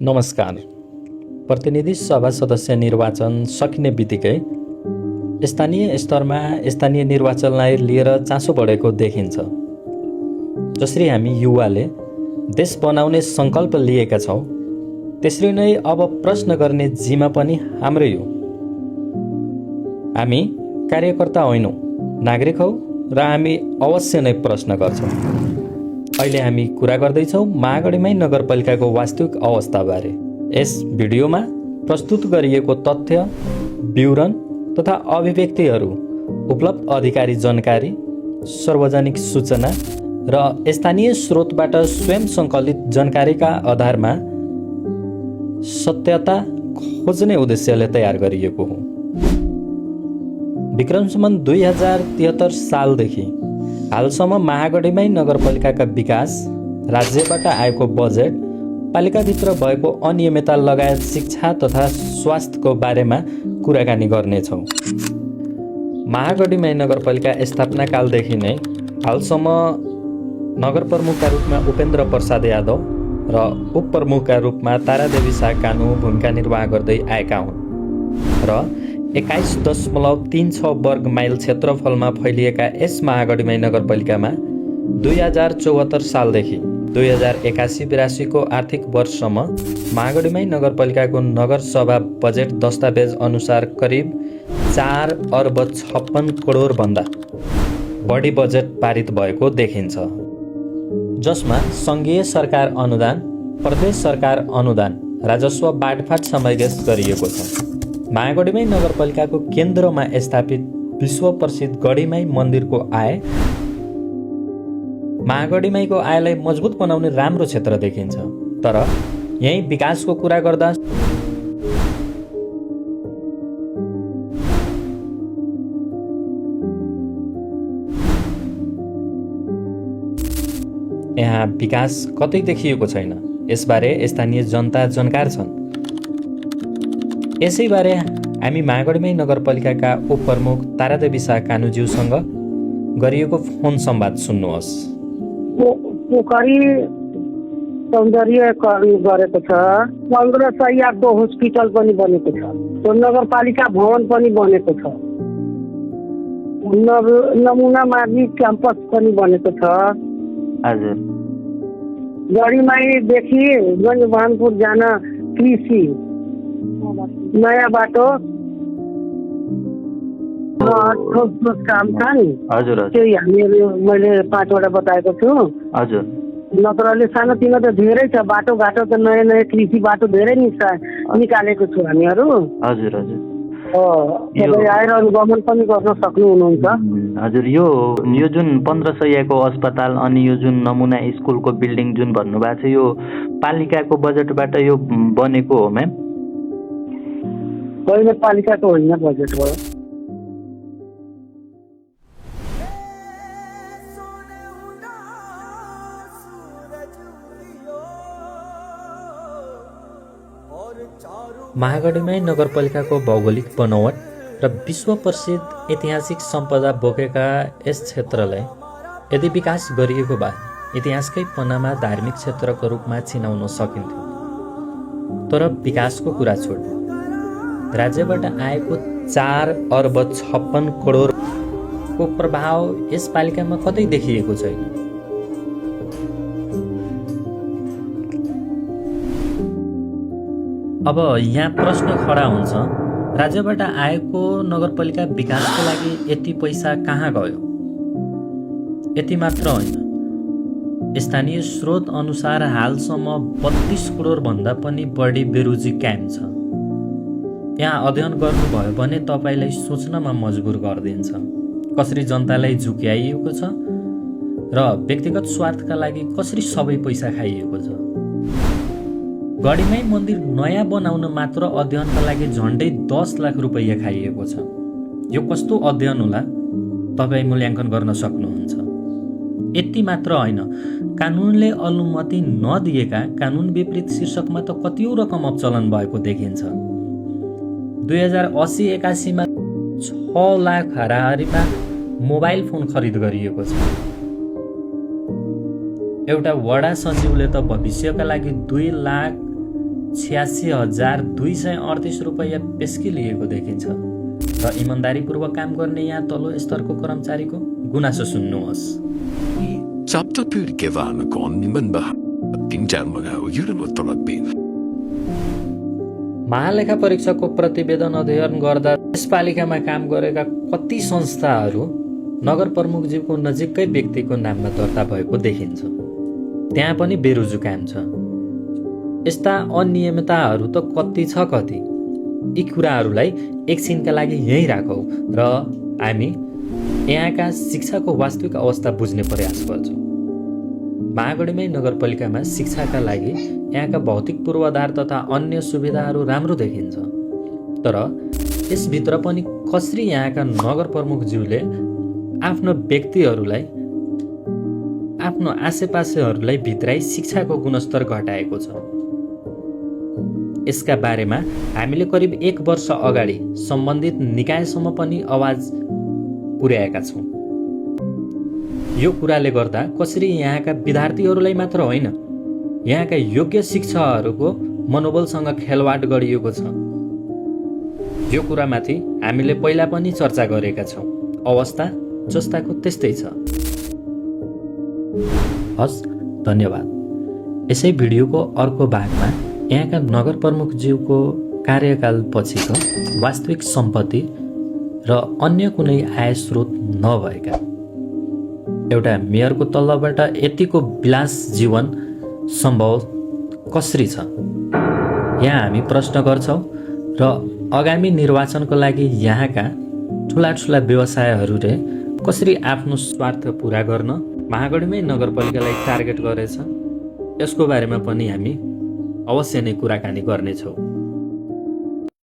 नमस्कार। प्रतिनिधि सभा सदस्य निर्वाचन सकिने बित्तिकै स्थानीय स्तरमा स्थानीय निर्वाचनलाई लिएर चासो बढेको देखिन्छ। जसरी हामी युवाले देश बनाउने सङ्कल्प लिएका छौँ, त्यसरी नै अब प्रश्न गर्ने जिम्मा पनि हाम्रै हो। हामी कार्यकर्ता होइनौँ, नागरिक हौ र हामी अवश्य नै प्रश्न गर्छौँ। अहिले हामी कुरा गर्दैछौँ महागढीमाई नगरपालिकाको वास्तविक अवस्थाबारे। यस भिडियोमा प्रस्तुत गरिएको तथ्य, विवरण तथा अभिव्यक्तिहरू उपलब्ध अधिकारी जानकारी, सार्वजनिक सूचना र स्थानीय स्रोतबाट स्वयं सङ्कलित जानकारीका आधारमा सत्यता खोज्ने उद्देश्यले तयार गरिएको हो। विक्रम सम्वत 2073 सालदेखि हालसम्म महागढीमाई नगरपालिकाका विकास, राज्यबाट आएको बजेट, पालिकाभित्र भएको अनियमितता लगायत शिक्षा तथा स्वास्थ्यको बारेमा कुराकानी गर्नेछौँ। महागढीमाई नगरपालिका स्थापना कालदेखि नै हालसम्म नगर प्रमुखका रूपमा उपेन्द्र प्रसाद यादव र उपप्रमुखका रूपमा तारादेवी शाह कानु भूमिका निर्वाह गर्दै आएका हुन् र 21.36 वर्ग माइल क्षेत्रफलमा फैलिएका यस महागढीमाई नगरपालिकामा 2074 सालदेखि 2081-82 को आर्थिक वर्षसम्म महागढीमाई नगरपालिकाको नगरसभा बजेट दस्तावेज अनुसार करिब 4 अर्ब 56 करोड भन्दा बढी बजेट पारित भएको देखिन्छ, जसमा सङ्घीय सरकार अनुदान, प्रदेश सरकार अनुदान, राजस्व बाँडफाँड समावेश गरिएको छ। महागढीमाई नगरपालिकाको केन्द्रमा स्थापित विश्व प्रसिद्ध गढीमाई मन्दिरको आय महागढीमाईको आयलाई मजबुत बनाउने राम्रो क्षेत्र देखिन्छ। तर यही विकासको कुरा गर्दा यहाँ विकास कतै देखिएको छैन। यसबारे स्थानीय जनता जानकार छन्। यसैबारे हामी महागढीमाई नगरपालिकाका उपप्रमुख तारादेवी शाह कानुज्यूसँग गरिएको फोन संवाद सुन्नुहोस्। पोखरी सौन्दर्यकरण गरेको छ, 15 सयको हस्पिटल पनि बनेको छ, नगरपालिका भवन पनि बनेको छ, नमुना माध्यमिक क्याम्पस पनि बनेको छ। हजुर, गढीमाईदेखि गञ्जभानपुर जान कृषि नयाँ बाटो ठोस काम छ नि। हजुर, त्यही हामीहरू मैले 5 वटा बताएको छु। हजुर, नत्रले सानोतिनो त धेरै छ, बाटोघाटो त नयाँ कृषि बाटो धेरै निकालेको छु हामीहरू। हजुर, हजुर, तपाईँ आएर अनुगमन पनि गर्न सक्नुहुन्छ। हजुर। यो जुन 15 सयको अस्पताल अनि यो जुन नमुना स्कुलको बिल्डिङ जुन भन्नुभएको छ, यो पालिकाको बजेटबाट यो बनेको हो म्याम? होइन, पालिकाको होइन, बजेट हो। महागढीमाई नगरपालिकाको भौगोलिक बनावट र विश्व प्रसिद्ध ऐतिहासिक सम्पदा बोकेका यस क्षेत्रलाई यदि विकास गरिएको भए इतिहासकै पन्नामा धार्मिक क्षेत्रको रूपमा चिनाउन सकिन्थ्यो। तर विकासको कुरा छोड, राज्यबाट आएको 4 अर्ब 56 करोडको प्रभाव यस पालिकामा कतै देखिएको छैन। अब यहाँ प्रश्न खडा हुन्छ, राज्यबाट आएको नगरपालिका विकासको लागि यति पैसा कहाँ गयो? यति मात्र होइन, स्थानीय स्रोत अनुसार हालसम्म 32 करोड भन्दा पनि बढी बेरोजी कायम छ। यहाँ अध्ययन गर्नुभयो भने तपाईँलाई सोच्नमा मजबुर गरिदिन्छ कसरी जनतालाई झुक्याइएको छ र व्यक्तिगत स्वार्थका लागि कसरी सबै पैसा खाइएको छ। गढीमाई मन्दिर नयाँ बनाउन मात्र अध्ययनका लागि झन्डै 10 लाख रुपैयाँ खाइएको छ। यो कस्तो अध्ययन होला, तपाईँ मूल्याङ्कन गर्न सक्नुहुन्छ। यति मात्र होइन, कानुनले अनुमति नदिएका कानुन विपरीत शीर्षकमा त कतिौं रकम अपचलन भएको देखिन्छ। 2080-81 मा 6 लाख हाराहारीमा मोबाइल फोन खरिद गरिएको छ। एउटा वडा सचिवले त भविष्यका लागि 2 लाख 86,238 रुपैयाँ पेस्की लिएको देखिन्छ र इमान्दारीपूर्वक काम गर्ने यहाँ तल्लो स्तरको कर्मचारीको गुनासो सुन्नुहोस्। Sabta pyrkivään men behöver julotolapin. महालेखा परीक्षकको प्रतिवेदन अध्ययन गर्दा यस पालिकामा काम गरेका कति संस्थाहरू नगर प्रमुखज्यूको नजिकै व्यक्तिको नाममा दर्ता भएको देखिन्छ। त्यहाँ पनि बेरोजु काम छ। यस्ता अनियमितताहरू त कति छ कति। यी कुराहरूलाई एकछिनका लागि यहीँ राखौँ र हामी यहाँका शिक्षाको वास्तविक अवस्था बुझ्ने प्रयास गर्छौँ। महागढीमै नगरपालिकामा शिक्षाका लागि यहाँका भौतिक पूर्वाधार तथा अन्य सुविधाहरू राम्रो देखिन्छ, तर यसभित्र पनि कसरी यहाँका नगर प्रमुखज्यूले आफ्नो व्यक्तिहरूलाई आफ्नो आसेपासेहरूलाई भित्राई शिक्षाको गुणस्तर घटाएको छ। यसका बारेमा हामीले करिब 1 वर्ष अगाडि सम्बन्धित निकायसम्म पनि आवाज पुर्याएका छौँ। यो कुराले गर्दा कसरी यहाँका विद्यार्थीहरूलाई मात्र होइन, यहाँका योग्य शिक्षकहरूको मनोबलसँग खेलवाड गरिएको छ। यो कुरामाथि हामीले पहिला पनि चर्चा गरेका छौँ। अवस्था जस्ताको त्यस्तै छ। हस्, धन्यवाद। यसै भिडियोको अर्को भागमा यहाँका नगर प्रमुखज्यूको कार्यकाल पछिको वास्तविक सम्पत्ति र अन्य कुनै आय स्रोत नभएका एउटा मेयरको तल्लोबाट यतिको विलास जीवन सम्भव कसरी छ, यहाँ हामी प्रश्न गर्छौँ र आगामी निर्वाचनको लागि यहाँका ठुला ठुला व्यवसायहरूले कसरी आफ्नो स्वार्थ पूरा गर्न महागढीमै नगरपालिकालाई टार्गेट गरेछ, यसको बारेमा पनि हामी अवश्य नै कुराकानी गर्नेछौँ।